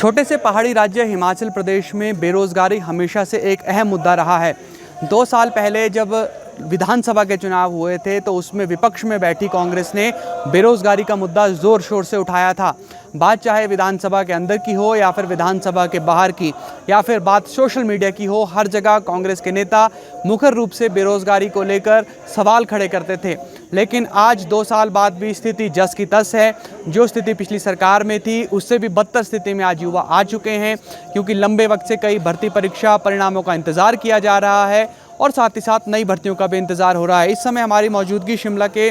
छोटे से पहाड़ी राज्य हिमाचल प्रदेश में बेरोज़गारी हमेशा से एक अहम मुद्दा रहा है। 2 साल पहले जब विधानसभा के चुनाव हुए थे तो उसमें विपक्ष में बैठी कांग्रेस ने बेरोज़गारी का मुद्दा ज़ोर शोर से उठाया था। बात चाहे विधानसभा के अंदर की हो या फिर विधानसभा के बाहर की या फिर बात सोशल मीडिया की हो, हर जगह कांग्रेस के नेता मुखर रूप से बेरोज़गारी को लेकर सवाल खड़े करते थे। लेकिन आज 2 साल बाद भी स्थिति जस की तस है। जो स्थिति पिछली सरकार में थी उससे भी बदतर स्थिति में आज युवा आ चुके हैं, क्योंकि लंबे वक्त से कई भर्ती परीक्षा परिणामों का इंतज़ार किया जा रहा है और साथ ही साथ नई भर्तियों का भी इंतज़ार हो रहा है। इस समय हमारी मौजूदगी शिमला के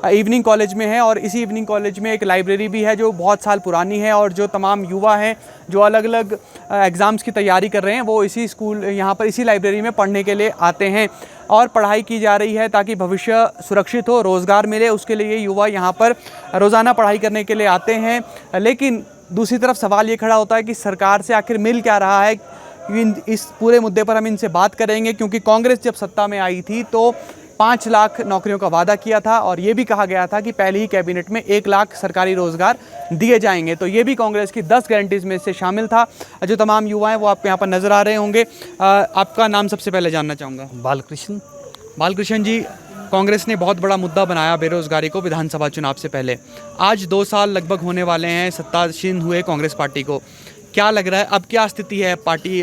इवनिंग कॉलेज में है और इसी इवनिंग कॉलेज में एक लाइब्रेरी भी है जो बहुत साल पुरानी है और जो तमाम युवा हैं जो अलग अलग एग्ज़ाम्स की तैयारी कर रहे हैं वो इसी स्कूल यहाँ पर इसी लाइब्रेरी में पढ़ने के लिए आते हैं और पढ़ाई की जा रही है ताकि भविष्य सुरक्षित हो, रोज़गार मिले। उसके लिए युवा यहाँ पर रोज़ाना पढ़ाई करने के लिए आते हैं। लेकिन दूसरी तरफ सवाल ये खड़ा होता है कि सरकार से आखिर मिल क्या रहा है। इस पूरे मुद्दे पर हम इनसे बात करेंगे, क्योंकि कांग्रेस जब सत्ता में आई थी तो 5 लाख नौकरियों का वादा किया था और ये भी कहा गया था कि पहले ही कैबिनेट में 1 लाख सरकारी रोज़गार दिए जाएंगे। तो ये भी कांग्रेस की 10 गारंटीज़ में से शामिल था। जो तमाम युवा हैं वो आपको यहाँ पर नज़र आ रहे होंगे। आपका नाम सबसे पहले जानना चाहूँगा। बालकृष्ण जी, कांग्रेस ने बहुत बड़ा मुद्दा बनाया बेरोज़गारी को विधानसभा चुनाव से पहले। आज 2 साल लगभग होने वाले हैं सत्तासीन हुए कांग्रेस पार्टी को। क्या लग रहा है अब क्या स्थिति है पार्टी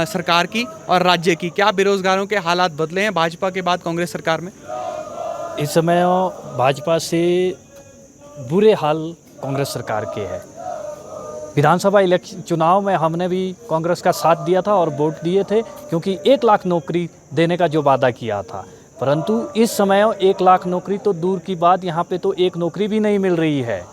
सरकार की और राज्य की? क्या बेरोजगारों के हालात बदले हैं भाजपा के बाद कांग्रेस सरकार में? इस समय भाजपा से बुरे हाल कांग्रेस सरकार के हैं। विधानसभा इलेक्शन चुनाव में हमने भी कांग्रेस का साथ दिया था और वोट दिए थे, क्योंकि 1 लाख नौकरी देने का जो वादा किया था। परंतु इस समय 1 लाख नौकरी तो दूर की बात, यहाँ पे तो एक नौकरी भी नहीं मिल रही है।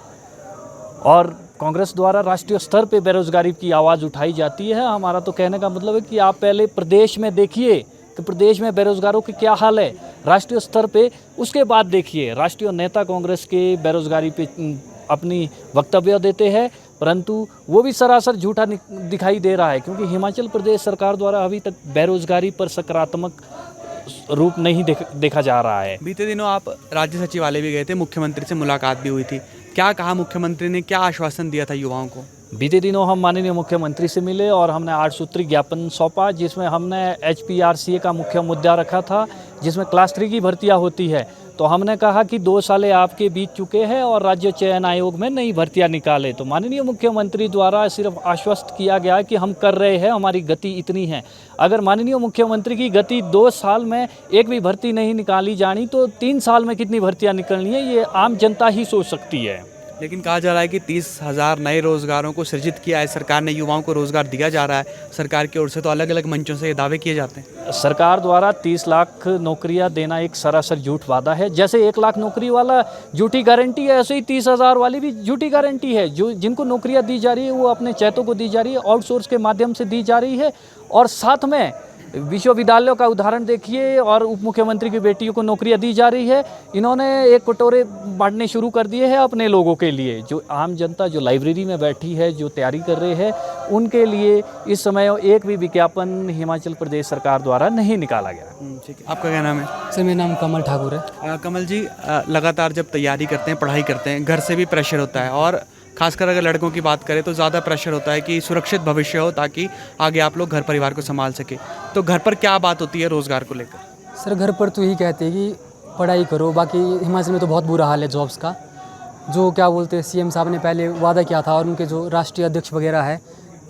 और कांग्रेस द्वारा राष्ट्रीय स्तर पे बेरोजगारी की आवाज़ उठाई जाती है। हमारा तो कहने का मतलब है कि आप पहले प्रदेश में देखिए कि प्रदेश में बेरोजगारों की क्या हाल है राष्ट्रीय स्तर पे, उसके बाद देखिए। राष्ट्रीय नेता कांग्रेस के बेरोजगारी पे अपनी वक्तव्य देते हैं, परंतु वो भी सरासर झूठा दिखाई दे रहा है, क्योंकि हिमाचल प्रदेश सरकार द्वारा अभी तक बेरोजगारी पर सकारात्मक रूप नहीं देखा जा रहा है। बीते दिनों आप राज्य सचिवालय भी गए थे, मुख्यमंत्री से मुलाकात भी हुई थी। क्या कहा मुख्यमंत्री ने, क्या आश्वासन दिया था युवाओं को? बीते दिनों हम माननीय मुख्यमंत्री से मिले और हमने 8 सूत्री ज्ञापन सौंपा, जिसमें हमने HPRCA का मुख्य मुद्दा रखा था, जिसमें क्लास 3 की भर्तियां होती है। तो हमने कहा कि 2 साल आपके बीत चुके हैं और राज्य चयन आयोग में नई भर्तियां निकाले। तो माननीय मुख्यमंत्री द्वारा सिर्फ आश्वस्त किया गया कि हम कर रहे हैं, हमारी गति इतनी है। अगर माननीय मुख्यमंत्री की गति 2 साल में एक भी भर्ती नहीं निकाली जानी तो 3 साल में कितनी भर्तियां निकलनी है ये आम जनता ही सोच सकती है। लेकिन कहा जा रहा है कि 30,000 नए रोज़गारों को सृजित किया है सरकार ने, युवाओं को रोज़गार दिया जा रहा है सरकार की ओर से। तो अलग अलग मंचों से ये दावे किए जाते हैं। सरकार द्वारा 30 लाख नौकरियां देना एक सरासर झूठ वादा है। जैसे 1 लाख नौकरी वाला झूठी गारंटी है, ऐसे ही 30,000 वाली भी झूठी गारंटी है। जो जिनको नौकरियां दी जा रही है वो अपने चैतों को दी जा रही है, आउटसोर्स के माध्यम से दी जा रही है। और साथ में विश्वविद्यालयों का उदाहरण देखिए और उप मुख्यमंत्री की बेटियों को नौकरियां दी जा रही है। इन्होंने एक कटोरे बांटने शुरू कर दिए हैं अपने लोगों के लिए। जो आम जनता जो लाइब्रेरी में बैठी है, जो तैयारी कर रहे हैं, उनके लिए इस समय एक भी विज्ञापन हिमाचल प्रदेश सरकार द्वारा नहीं निकाला गया। ठीक है, आपका क्या नाम है? सर, मेरा नाम कमल ठाकुर है। कमल जी, लगातार जब तैयारी करते हैं, पढ़ाई करते हैं, घर से भी प्रेशर होता है और खासकर अगर लड़कों की बात करें तो ज़्यादा प्रेशर होता है कि सुरक्षित भविष्य हो ताकि आगे आप लोग घर परिवार को संभाल सके। तो घर पर क्या बात होती है रोज़गार को लेकर? सर, घर पर तो यही कहते हैं कि पढ़ाई करो। बाकी हिमाचल में तो बहुत बुरा हाल है जॉब्स का। जो क्या बोलते हैं, CM साहब ने पहले वादा किया था और उनके जो राष्ट्रीय अध्यक्ष वगैरह है,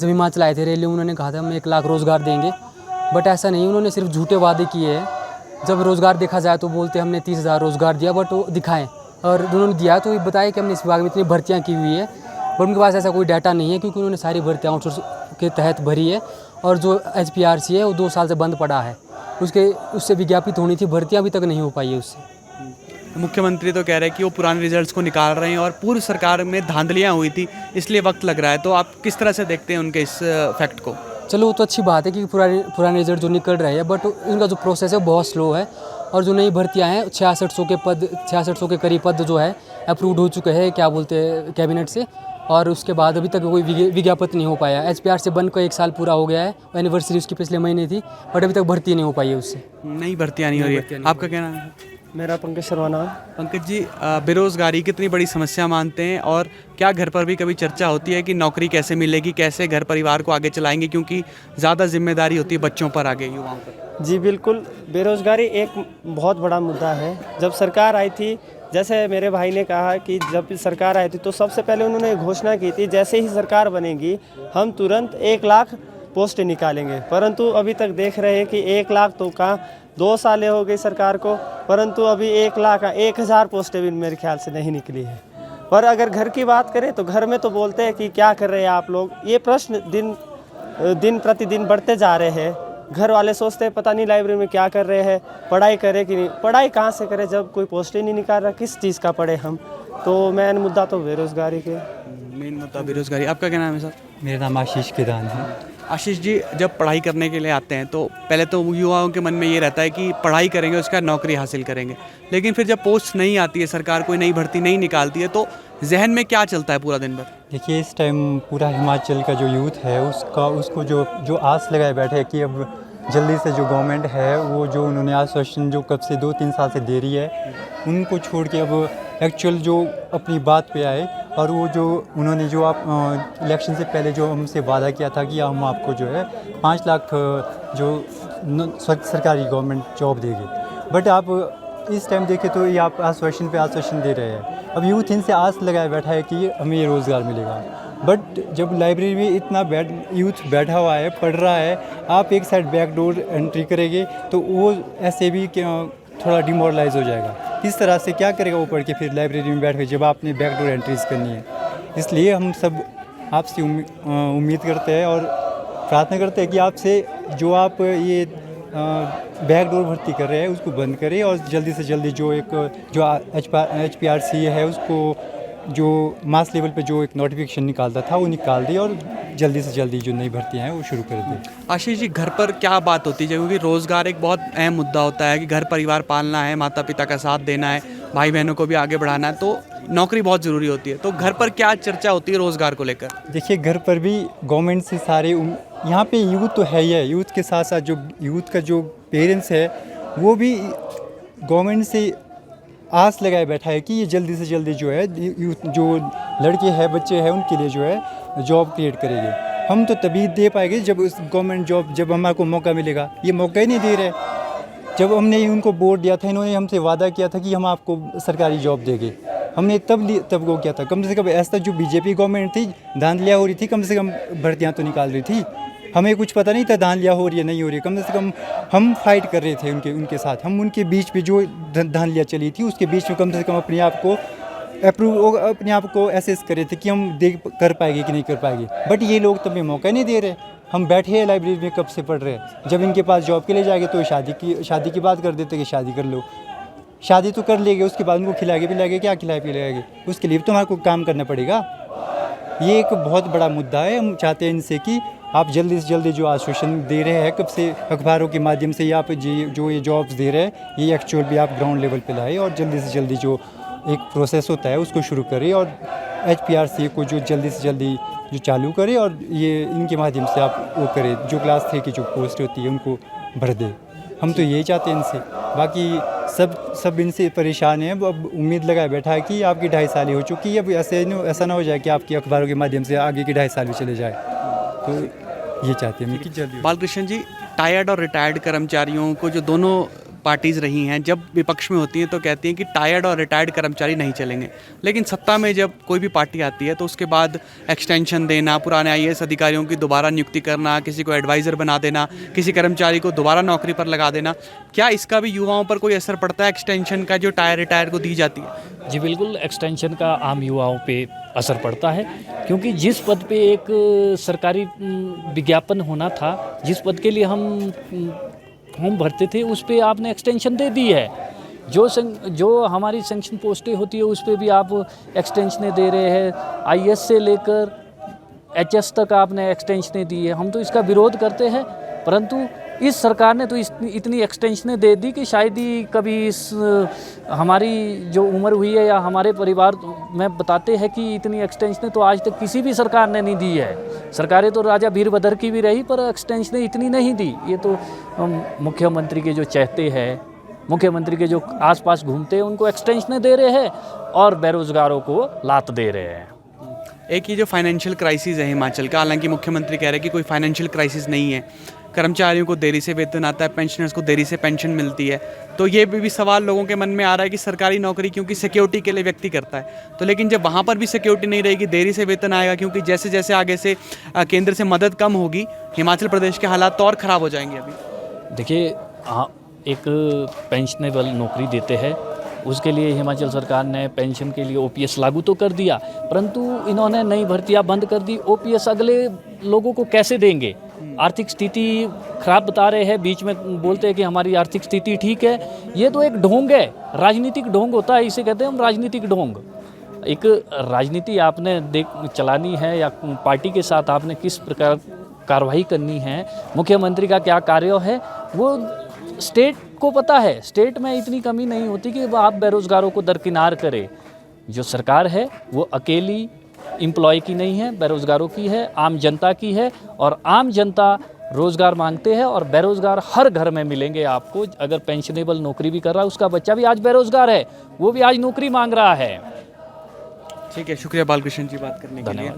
जब हिमाचल आए थे रैली, उन्होंने कहा था हम 1 लाख रोज़गार देंगे। बट ऐसा नहीं, उन्होंने सिर्फ झूठे वादे किए हैं। जब रोज़गार देखा जाए तो बोलते हमने 30,000 रोज़गार दिया, बट वो दिखाएँ और उन्होंने दिया तो बताया कि हमने इस विभाग में इतनी भर्तियाँ की हुई है, पर उनके पास ऐसा कोई डाटा नहीं है, क्योंकि उन्होंने सारी भर्तियाँ आउटसोर्स के तहत भरी है। और जो HPRCA है वो 2 साल से बंद पड़ा है, उससे विज्ञापित होनी थी, भर्तियाँ अभी तक नहीं हो पाई है उससे। मुख्यमंत्री तो कह रहे हैं कि वो पुराने रिजल्ट्स को निकाल रहे हैं और पूर्व सरकार में धांधलियाँ हुई थी इसलिए वक्त लग रहा है। तो आप किस तरह से देखते हैं उनके इस फैक्ट को? चलो, वो तो अच्छी बात है कि पुराने रिजल्ट जो निकल रहे हैं, बट इनका जो प्रोसेस है बहुत स्लो है। और जो नई भर्तियां हैं 6600 के करीब पद जो है अप्रूव्ड हो चुके हैं, क्या बोलते हैं, कैबिनेट से। और उसके बाद अभी तक कोई विज्ञापन नहीं हो पाया। HPR से बन कर 1 साल पूरा हो गया है, एनिवर्सरी उसकी पिछले महीने थी, बट अभी तक भर्ती नहीं हो पाई है उससे। नई भर्तियाँ नहीं हो रही है। आपका क्या नाम है? मेरा पंकज शर्मा नाम। पंकज जी, बेरोज़गारी कितनी बड़ी समस्या मानते हैं, और क्या घर पर भी कभी चर्चा होती है कि नौकरी कैसे मिलेगी, कैसे घर परिवार को आगे चलाएंगे, क्योंकि ज़्यादा जिम्मेदारी होती है बच्चों पर, आगे युवाओं पर? जी बिल्कुल, बेरोज़गारी एक बहुत बड़ा मुद्दा है। जब सरकार आई थी, जैसे मेरे भाई ने कहा कि जब सरकार आई थी तो सबसे पहले उन्होंने घोषणा की थी जैसे ही सरकार बनेगी हम तुरंत 1 लाख पोस्टें निकालेंगे, परंतु अभी तक देख रहे हैं कि 1 लाख तो कहाँ, 2 सालें हो गई सरकार को, परंतु अभी 1 लाख 1000 पोस्टें भी मेरे ख्याल से नहीं निकली है। पर अगर घर की बात करें तो घर में तो बोलते हैं कि क्या कर रहे हैं आप लोग, ये प्रश्न दिन प्रतिदिन बढ़ते जा रहे हैं। घर वाले सोचते हैं पता नहीं लाइब्रेरी में क्या कर रहे हैं, पढ़ाई करें कि नहीं, पढ़ाई कहाँ से करें जब कोई पोस्ट ही नहीं निकाल रहा, किस चीज़ का पढ़े हम। तो मेन मुद्दा तो बेरोज़गारी के, मेन मुद्दा बेरोज़गारी। आपका क्या नाम है सर? मेरा नाम आशीष किदान है। आशीष जी, जब पढ़ाई करने के लिए आते हैं तो पहले तो युवाओं के मन में ये रहता है कि पढ़ाई करेंगे उसका नौकरी हासिल करेंगे, लेकिन फिर जब पोस्ट नहीं आती है, सरकार कोई नई भर्ती नहीं निकालती है, तो जहन में क्या चलता है पूरा दिन भर? देखिए, इस टाइम पूरा हिमाचल का जो यूथ है उसको जो आस लगाए बैठे है कि अब जल्दी से जो गवर्नमेंट है वो जो उन्होंने आश्वासन जो कब से 2-3 साल से दे रही है उनको छोड़ के अब एक्चुअल जो अपनी बात पे आए, और वो जो उन्होंने जो आप इलेक्शन से पहले जो हमसे वादा किया था कि हम आपको जो है 5 लाख जो सरकारी गवर्नमेंट जॉब देगी, बट आप इस टाइम देखें तो ये आप आश्वासन पे आश्वासन दे रहे हैं। अब यूथ इनसे आस लगाए बैठा है कि हमें ये रोज़गार मिलेगा, बट जब लाइब्रेरी में इतना यूथ बैठा हुआ है, पढ़ रहा है, आप एक साइड बैकडोर एंट्री करेंगे तो वो ऐसे भी थोड़ा डिमोरलाइज हो जाएगा। इस तरह से क्या करेगा वो पढ़ के फिर लाइब्रेरी में बैठ के जब आपने बैकडोर एंट्रीज करनी है। इसलिए हम सब आपसे उम्मीद करते हैं और प्रार्थना करते हैं कि आपसे जो आप ये बैकडोर भर्ती कर रहे हैं उसको बंद करें, और जल्दी से जल्दी जो HPRC है उसको जो मास लेवल पे जो एक नोटिफिकेशन निकालता था वो निकाल दे, और जल्दी से जल्दी जो नई भर्तियाँ हैं वो शुरू कर दे। आशीष जी, घर पर क्या बात होती है, क्योंकि रोज़गार एक बहुत अहम मुद्दा होता है कि घर परिवार पालना है, माता पिता का साथ देना है, भाई बहनों को भी आगे बढ़ाना है, तो नौकरी बहुत ज़रूरी होती है। तो घर पर क्या चर्चा होती है रोज़गार को लेकर? देखिए, घर पर भी गवर्नमेंट से सारे यहाँ पे यूथ तो है ही है, यूथ के साथ साथ जो यूथ का जो पेरेंट्स है वो भी गवर्नमेंट से आस लगाए बैठा है कि ये जल्दी से जल्दी जो है यूथ जो लड़के हैं, बच्चे हैं, उनके लिए जो है जॉब क्रिएट करेंगे। हम तो तभी दे पाएंगे जब उस गवर्नमेंट जॉब जब हमारे मौका मिलेगा। ये मौका ही नहीं दे रहे। जब हमने उनको वोट दिया था, इन्होंने हमसे वादा किया था कि हम आपको सरकारी जॉब देंगे, हमने तब वो किया था। कम से कम ऐसा जो बीजेपी गवर्नमेंट थी, धांधलियाँ हो रही थी, कम से कम भर्तियाँ तो निकाल रही थी। हमें कुछ पता नहीं था धांधलियाँ हो रही है नहीं हो रही है, कम से कम हम फाइट कर रहे थे उनके साथ। हम उनके बीच पे जो धांधलियाँ चली थी उसके बीच में कम से कम अपने आप को अप्रूव, अपने आप को एसेस कर रहे थे कि हम कर पाएंगे कि नहीं कर पाएंगे। बट ये लोग तब मौका नहीं दे रहे। हम बैठे हैं लाइब्रेरी में, कब से पढ़ रहे हैं। जब इनके पास जॉब के लिए जाएंगे तो शादी की बात कर देते कि शादी कर लो। शादी तो कर लेंगे, उसके बाद उनको खिलाएंगे पिलाएंगे, क्या खिलाए पिलाएंगे, उसके लिए तो हमारे को काम करना पड़ेगा। ये एक बहुत बड़ा मुद्दा है। हम चाहते हैं इनसे कि आप जल्दी से जल्दी जो आश्वासन दे रहे हैं कब से अखबारों के माध्यम से, या आप जो ये जॉब्स दे रहे हैं ये एक्चुअल भी आप ग्राउंड लेवल पे लाए, और जल्दी से जल्दी जो एक प्रोसेस होता है उसको शुरू करें, और HPRC को जो जल्दी से जल्दी जो चालू करें, और ये इनके माध्यम से आप वो करें, जो क्लास 3 की जो पोस्ट होती है उनको भर दें। हम तो यही चाहते हैं इनसे। बाकी सब इनसे परेशान हैं। अब उम्मीद लगाए बैठा है कि आपकी 2.5 साल ही हो चुकी है, अब ऐसा ना हो जाए कि आपकी अखबारों के माध्यम से आगे की 2.5 साल भी चले जाए। तो ये चाहते हैं कि जल्दी। बालकृष्ण जी, टायर्ड और रिटायर्ड कर्मचारियों को, जो दोनों पार्टीज़ रही हैं, जब विपक्ष में होती हैं तो कहती हैं कि टायर्ड और रिटायर्ड कर्मचारी नहीं चलेंगे, लेकिन सत्ता में जब कोई भी पार्टी आती है तो उसके बाद एक्सटेंशन देना, पुराने IAS अधिकारियों की दोबारा नियुक्ति करना, किसी को एडवाइज़र बना देना, किसी कर्मचारी को दोबारा नौकरी पर लगा देना, क्या इसका भी युवाओं पर कोई असर पड़ता है, एक्सटेंशन का जो रिटायर को दी जाती है? जी बिल्कुल, एक्सटेंशन का आम युवाओं पे असर पड़ता है, क्योंकि जिस पद पे एक सरकारी विज्ञापन होना था, जिस पद के लिए हम फॉर्म भरते थे, उस पे आपने एक्सटेंशन दे दी है। जो हमारी सेंक्शन पोस्टें होती है उस पे भी आप एक्सटेंशनें दे रहे हैं। IAS से लेकर HS तक आपने एक्सटेंशनें दी है। हम तो इसका विरोध करते हैं, परंतु इस सरकार ने तो इतनी एक्सटेंशनें दे दी कि शायद ही कभी हमारी जो उम्र हुई है या हमारे परिवार में बताते हैं कि इतनी एक्सटेंशनें तो आज तक किसी भी सरकार ने नहीं दी है। सरकारें तो राजा वीरभद्र की भी रही, पर एक्सटेंशनें इतनी नहीं दी। ये तो मुख्यमंत्री के जो चहते हैं मुख्यमंत्री के जो आसपास घूमते हैं उनको एक्सटेंशन दे रहे हैं और बेरोजगारों को लात दे रहे हैं। एक ये जो फाइनेंशियल क्राइसिस है हिमाचल का, हालांकि मुख्यमंत्री कह रहे हैं कि कोई फाइनेंशियल क्राइसिस नहीं है, कर्मचारियों को देरी से वेतन आता है, पेंशनर्स को देरी से पेंशन मिलती है, तो ये भी सवाल लोगों के मन में आ रहा है कि सरकारी नौकरी क्योंकि सिक्योरिटी के लिए व्यक्ति करता है, तो लेकिन जब वहाँ पर भी सिक्योरिटी नहीं रहेगी, देरी से वेतन आएगा, क्योंकि जैसे जैसे आगे से केंद्र से मदद कम होगी, हिमाचल प्रदेश के हालात तो और ख़राब हो जाएंगे। अभी देखिए, हाँ, एक पेंशनेबल नौकरी देते हैं, उसके लिए हिमाचल सरकार ने पेंशन के लिए ओपीएस लागू तो कर दिया, परंतु इन्होंने नई भर्तियां बंद कर दी। ओपीएस अगले लोगों को कैसे देंगे? आर्थिक स्थिति खराब बता रहे हैं, बीच में बोलते हैं कि हमारी आर्थिक स्थिति ठीक है। ये तो एक ढोंग है, राजनीतिक ढोंग होता है, इसे कहते हैं हम राजनीतिक ढोंग। एक राजनीति आपने चलानी है या पार्टी के साथ आपने किस प्रकार कार्रवाई करनी है, मुख्यमंत्री का क्या कार्य है, वो स्टेट को पता है। स्टेट में इतनी कमी नहीं होती कि वो आप बेरोज़गारों को दरकिनार करे। जो सरकार है वो अकेली एम्प्लॉय की नहीं है, बेरोज़गारों की है, आम जनता की है, और आम जनता रोज़गार मांगते हैं और बेरोज़गार हर घर में मिलेंगे आपको। अगर पेंशनेबल नौकरी भी कर रहा है, उसका बच्चा भी आज बेरोज़गार है, वो भी आज नौकरी मांग रहा है। ठीक है, शुक्रिया बालकृष्ण जी बात करने के लिए।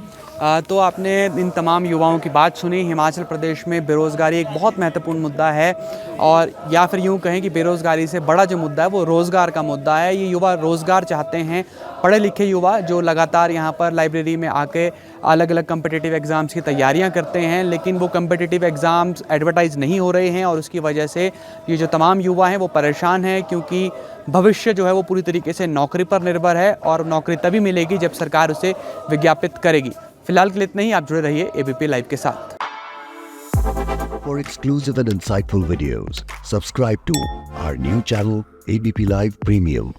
तो आपने इन तमाम युवाओं की बात सुनी। हिमाचल प्रदेश में बेरोज़गारी एक बहुत महत्वपूर्ण मुद्दा है, और या फिर यूँ कहें कि बेरोज़गारी से बड़ा जो मुद्दा है वो रोज़गार का मुद्दा है। ये युवा रोज़गार चाहते हैं, पढ़े लिखे युवा जो लगातार यहाँ पर लाइब्रेरी में आके अलग अलग कम्पिटिटिव एग्ज़ाम्स की तैयारियाँ करते हैं, लेकिन वो कम्पिटिटिव एग्ज़ाम्स एडवर्टाइज़ नहीं हो रहे हैं, और उसकी वजह से ये जो तमाम युवा हैं वो परेशान हैं, क्योंकि भविष्य जो है वो पूरी तरीके से नौकरी पर निर्भर है, और नौकरी तभी मिलेगी जब सरकार उसे विज्ञापित करेगी। फिलहाल के लिए इतना ही। आप जुड़े रहिए एबीपी लाइव के साथ। For exclusive and insightful videos, subscribe to our new channel ABP Live Premium.